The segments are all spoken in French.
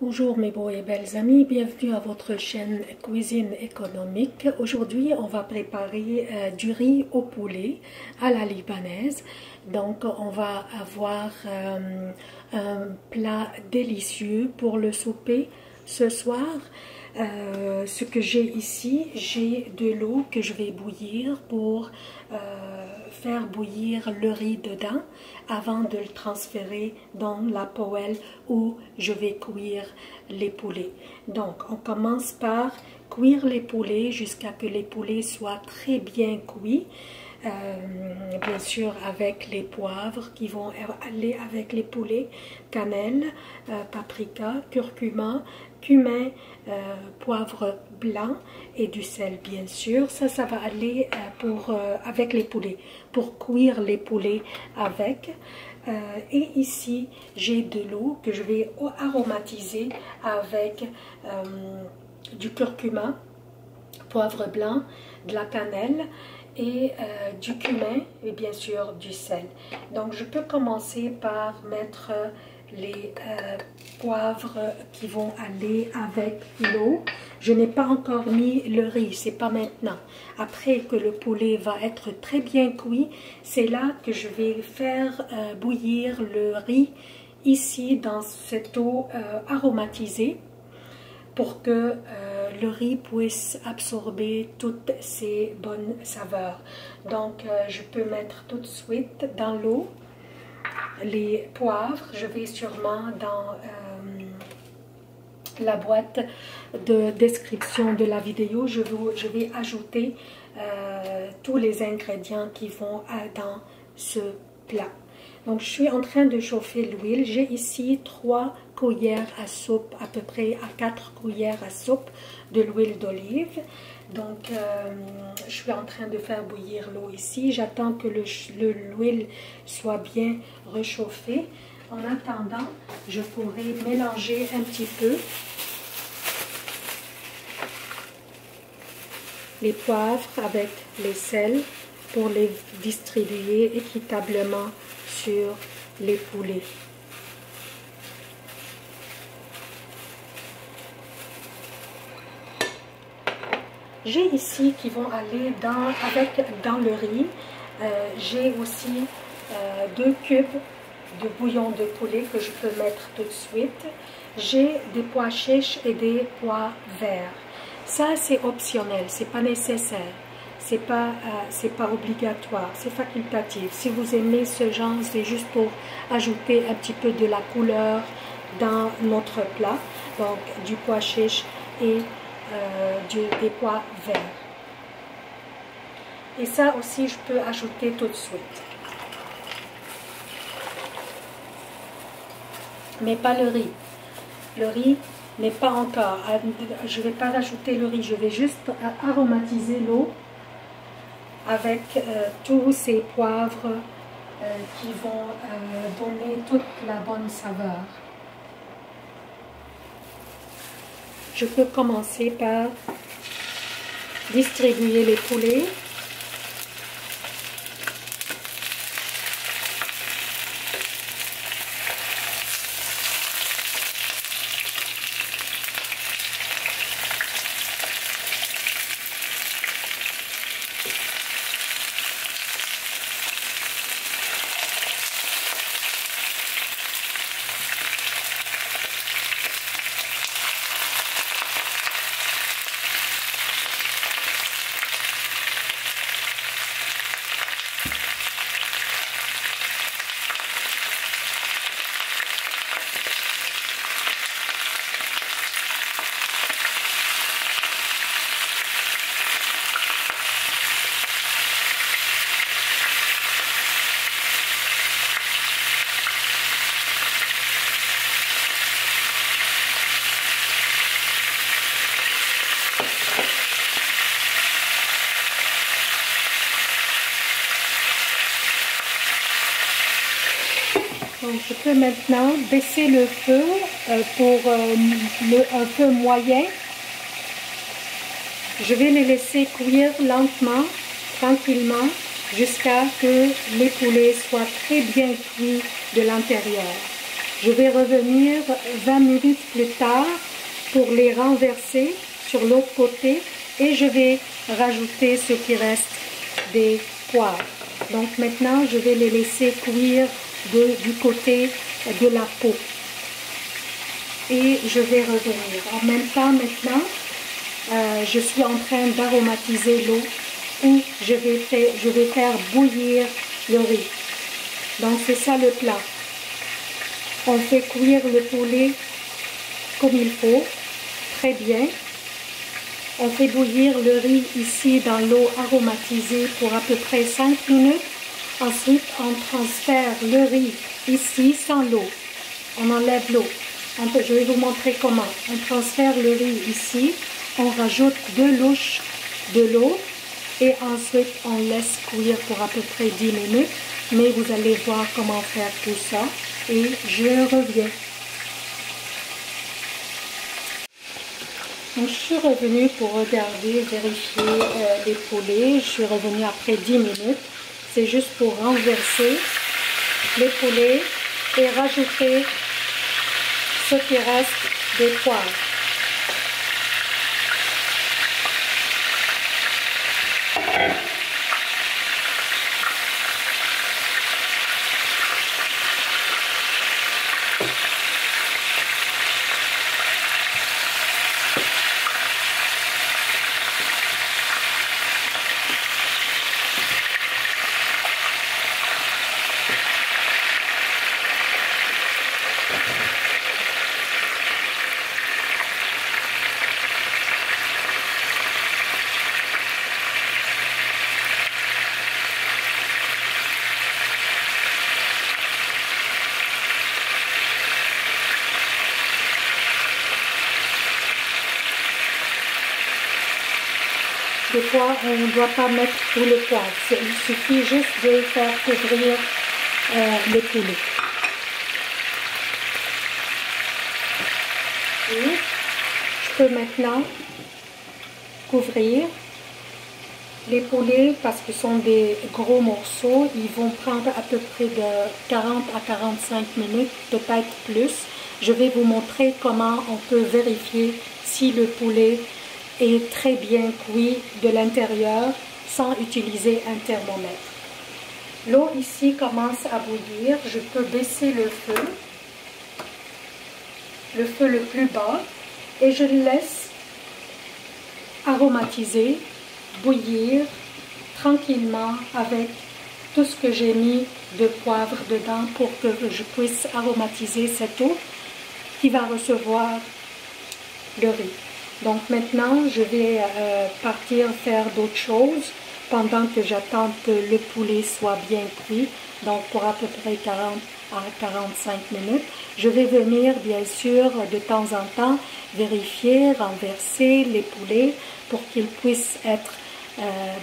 Bonjour mes beaux et belles amis, bienvenue à votre chaîne Cuisine économique. Aujourd'hui on va préparer du riz au poulet à la libanaise. Donc on va avoir un plat délicieux pour le souper ce soir. Ce que j'ai ici, j'ai de l'eau que je vais bouillir pour faire bouillir le riz dedans avant de le transférer dans la poêle où je vais cuire les poulets. Donc on commence par cuire les poulets jusqu'à que les poulets soient très bien cuits. Bien sûr avec les poivres qui vont aller avec les poulets, cannelle, paprika, curcuma, cumin, poivre blanc et du sel bien sûr. Ça va aller avec les poulets, pour cuire les poulets avec. Et ici j'ai de l'eau que je vais aromatiser avec du curcuma, poivre blanc, de la cannelle et du cumin et bien sûr du sel. Donc je peux commencer par mettre les poivres qui vont aller avec l'eau. Je n'ai pas encore mis le riz, c'est pas maintenant. Après que le poulet va être très bien cuit, c'est là que je vais faire bouillir le riz ici dans cette eau aromatisée, pour que le riz puisse absorber toutes ces bonnes saveurs. Donc je peux mettre tout de suite dans l'eau les poivres. Je vais sûrement dans la boîte de description de la vidéo, je vais ajouter tous les ingrédients qui vont dans ce plat. Donc je suis en train de chauffer l'huile. J'ai ici 3 cuillères à soupe, à peu près à 4 cuillères à soupe de l'huile d'olive. Donc je suis en train de faire bouillir l'eau ici. J'attends que l'huile soit bien réchauffée. En attendant, je pourrais mélanger un petit peu les poivres avec les sels pour les distribuer équitablement sur les poulets. J'ai ici qui vont aller dans le riz. J'ai aussi 2 cubes de bouillon de poulet que je peux mettre tout de suite. J'ai des pois chiches et des pois verts. Ça c'est optionnel, c'est pas nécessaire. C'est pas obligatoire, c'est facultatif. Si vous aimez ce genre, c'est juste pour ajouter un petit peu de la couleur dans notre plat. Donc du pois chiche et des pois verts. Et ça aussi, je peux ajouter tout de suite. Mais pas le riz. Le riz n'est pas encore. Je ne vais pas rajouter le riz, je vais juste aromatiser l'eau avec tous ces poivres qui vont donner toute la bonne saveur. Je peux commencer par distribuer les poulets. Donc je peux maintenant baisser le feu pour un feu moyen. Je vais les laisser cuire lentement, tranquillement, jusqu'à ce que les poulets soient très bien cuits de l'intérieur. Je vais revenir 20 minutes plus tard pour les renverser sur l'autre côté et je vais rajouter ce qui reste des poivres. Donc maintenant, je vais les laisser cuire du côté de la peau. Et je vais revenir. En même temps, maintenant, je suis en train d'aromatiser l'eau où je vais faire bouillir le riz. Donc c'est ça le plat. On fait cuire le poulet comme il faut, très bien. On fait bouillir le riz ici dans l'eau aromatisée pour à peu près 5 minutes. Ensuite, on transfère le riz ici sans l'eau. On enlève l'eau. Je vais vous montrer comment. On transfère le riz ici. On rajoute 2 louches de l'eau. Et ensuite, on laisse cuire pour à peu près 10 minutes. Mais vous allez voir comment faire tout ça. Et je reviens. Donc, je suis revenue pour regarder, vérifier les poulets. Je suis revenue après 10 minutes. C'est juste pour renverser les poulets et rajouter ce qui reste des poivres. Des fois, on ne doit pas mettre tout le poivre. Il suffit juste de faire couvrir les poulets. Et je peux maintenant couvrir les poulets parce que ce sont des gros morceaux. Ils vont prendre à peu près de 40 à 45 minutes, peut-être plus. Je vais vous montrer comment on peut vérifier si le poulet est très bien cuit de l'intérieur sans utiliser un thermomètre. L'eau ici commence à bouillir. Je peux baisser le feu le plus bas et je laisse aromatiser, bouillir tranquillement avec tout ce que j'ai mis de poivre dedans pour que je puisse aromatiser cette eau qui va recevoir le riz. Donc maintenant, je vais partir faire d'autres choses pendant que j'attends que le poulet soit bien cuit. Donc pour à peu près 40 à 45 minutes. Je vais venir bien sûr de temps en temps vérifier, renverser les poulets pour qu'ils puissent être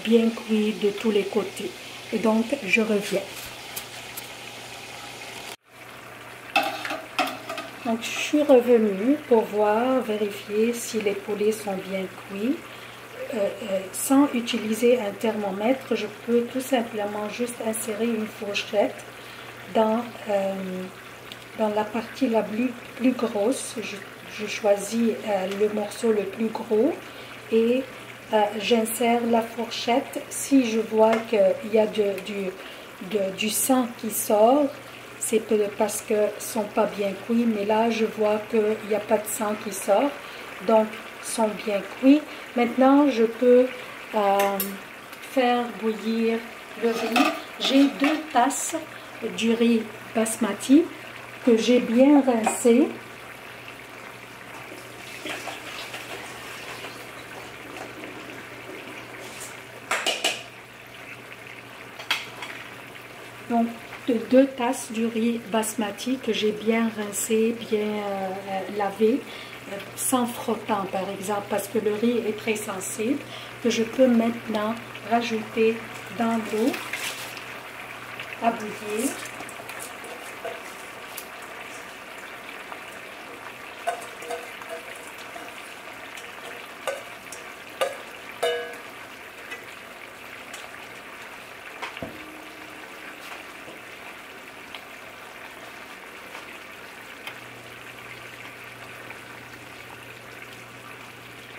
bien cuits de tous les côtés. Et donc je reviens. Donc je suis revenue pour voir, vérifier si les poulets sont bien cuits. Sans utiliser un thermomètre, je peux tout simplement juste insérer une fourchette dans la partie la plus grosse. Je choisis le morceau le plus gros et j'insère la fourchette. Si je vois qu'il y a du sang qui sort, c'est parce qu'ils ne sont pas bien cuits, mais là je vois qu'il n'y a pas de sang qui sort, donc ils sont bien cuits. Maintenant je peux faire bouillir le riz. J'ai 2 tasses du riz basmati que j'ai bien rincé. Donc 2 tasses du riz basmati que j'ai bien rincé, bien lavé, sans frottant par exemple, parce que le riz est très sensible, que je peux maintenant rajouter dans l'eau à bouillir.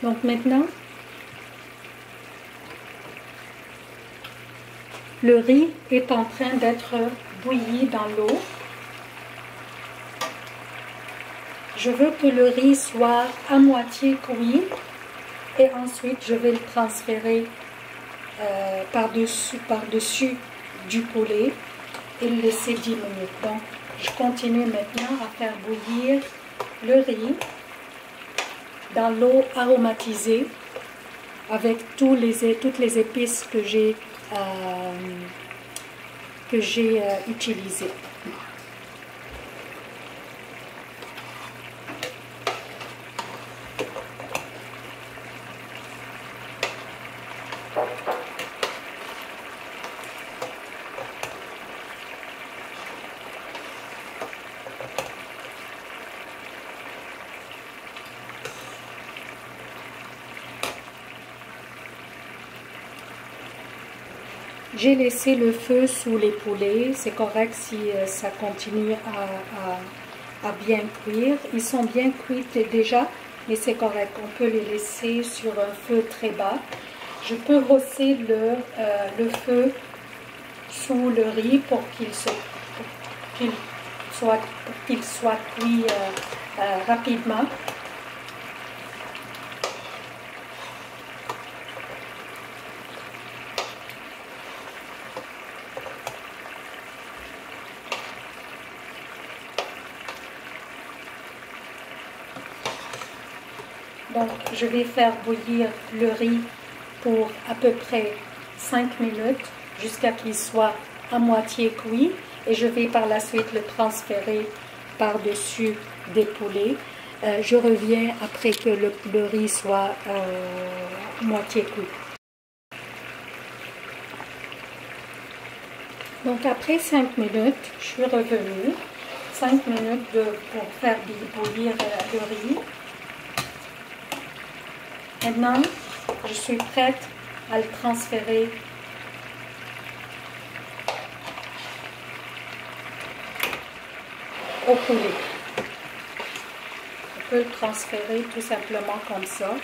Donc maintenant, le riz est en train d'être bouilli dans l'eau. Je veux que le riz soit à moitié cuit et ensuite je vais le transférer par-dessus du poulet et le laisser 10 minutes. Donc je continue maintenant à faire bouillir le riz dans l'eau aromatisée avec toutes les épices que j'ai utilisées. J'ai laissé le feu sous les poulets, c'est correct si ça continue à bien cuire. Ils sont bien cuits déjà, mais c'est correct, on peut les laisser sur un feu très bas. Je peux hausser le feu sous le riz pour qu'il soit cuit rapidement. Donc, je vais faire bouillir le riz pour à peu près 5 minutes jusqu'à qu'il soit à moitié cuit et je vais par la suite le transférer par-dessus des poulets. Je reviens après que le riz soit moitié cuit. Donc, après 5 minutes, je suis revenue. 5 minutes pour faire bouillir le riz. Maintenant, je suis prête à le transférer au poulet. On peut le transférer tout simplement comme ça.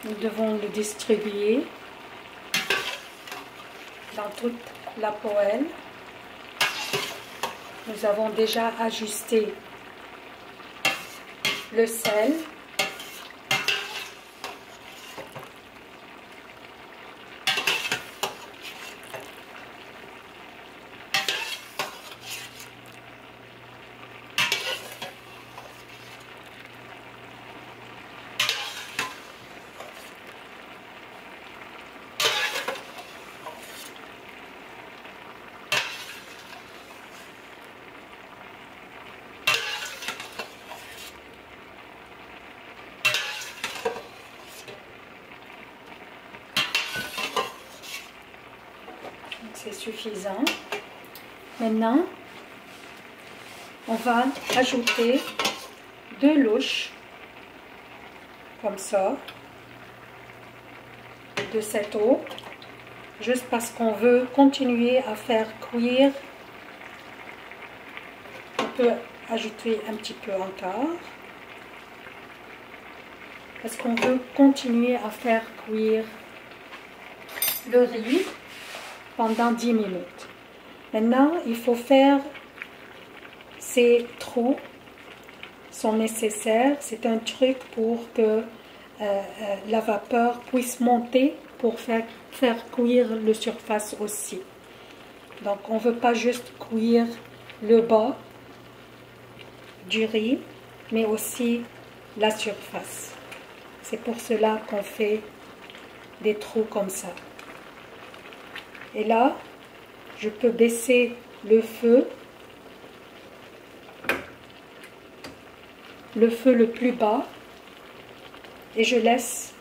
Nous devons le distribuer dans toute la poêle. Nous avons déjà ajusté le sel. C'est suffisant. Maintenant, on va ajouter 2 louches, comme ça, de cette eau, juste parce qu'on veut continuer à faire cuire. On peut ajouter un petit peu encore, parce qu'on veut continuer à faire cuire le riz pendant 10 minutes. Maintenant, il faut faire ces trous sont nécessaires. C'est un truc pour que la vapeur puisse monter pour faire cuire la surface aussi. Donc, on ne veut pas juste cuire le bas du riz, mais aussi la surface. C'est pour cela qu'on fait des trous comme ça. Et là, je peux baisser le feu le plus bas et je laisse,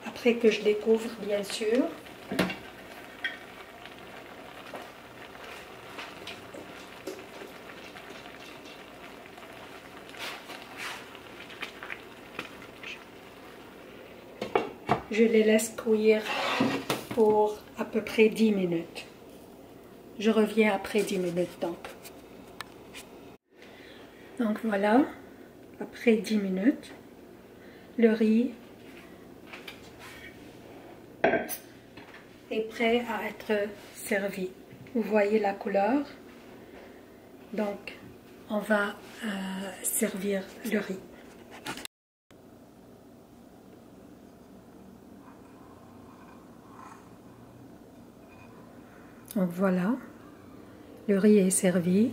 après que je découvre bien sûr, je les laisse cuire pour à peu près 10 minutes. Je reviens après 10 minutes donc. Donc voilà, après 10 minutes, le riz est prêt à être servi. Vous voyez la couleur. Donc on va servir le riz. Donc voilà, le riz est servi.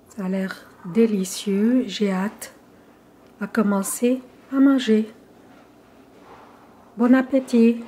Ça a l'air délicieux, j'ai hâte à commencer à manger. Bon appétit!